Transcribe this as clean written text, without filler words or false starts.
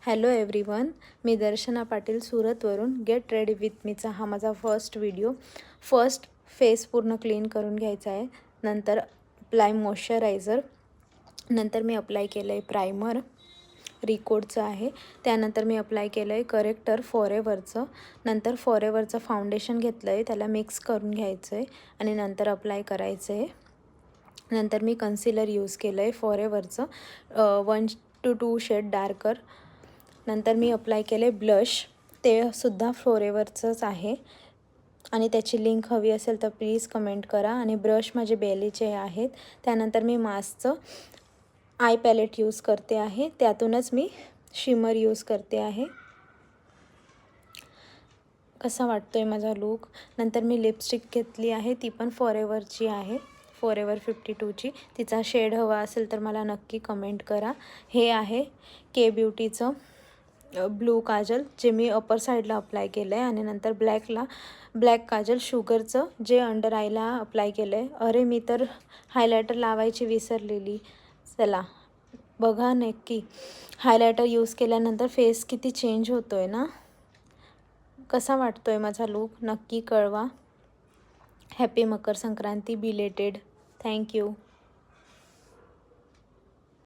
Hello everyone, मी दर्शना पाटील सुरतवरून. Get ready with मीचा हा माझा फर्स्ट व्हिडिओ. फर्स्ट फेस पूर्ण क्लीन करून घ्यायचा आहे, नंतर अप्लाय मॉइश्चरायझर, नंतर मी अप्लाय केलं आहे प्रायमर रिकोडचं आहे, त्यानंतर मी अप्लाय केलं आहे करेक्टर फॉरेवरचं, नंतर फॉरेवरचं फाउंडेशन घेतलं आहे, त्याला मिक्स करून घ्यायचं आहे आणि नंतर अप्लाय करायचं आहे. नंतर मी कन्सिलर यूज केलं आहे फॉरेवरचं 1 to 2 शेड डार्कर. नंतर मी अप्लाय केले ब्लश, ते सुद्धा फॉरेवरचंच आहे आणि त्याची लिंक हवी असेल तर प्लीज कमेंट करा. आणि ब्रश माझे बेलीचे आहेत. त्यानंतर मी मास्कचं आय पॅलेट यूज करते आहे, त्यातूनच मी शिमर यूज करते आहे. कसा वाटतोय माझा लूक. नंतर मी लिपस्टिक घेतली आहे, ती पण फॉरेवरची आहे, फॉरेवर 52ची. तिचा शेड हवा असेल तर मला नक्की कमेंट करा. हे आहे के ब्युटीचं ब्लू काजल, जे मी अपर साईडला अप्लाय केलं आहे आणि नंतर ब्लॅक काजल शुगरचं जे अंडर आयला अप्लाय केलं आहे. अरे मी तर हायलायटर लावायची विसरलेली. चला बघा नक्की, हायलायटर यूज केल्यानंतर फेस किती चेंज होतो आहे ना. कसा वाटतो आहे माझा लूक नक्की कळवा. Happy Makar Sankranti belated. Thank you.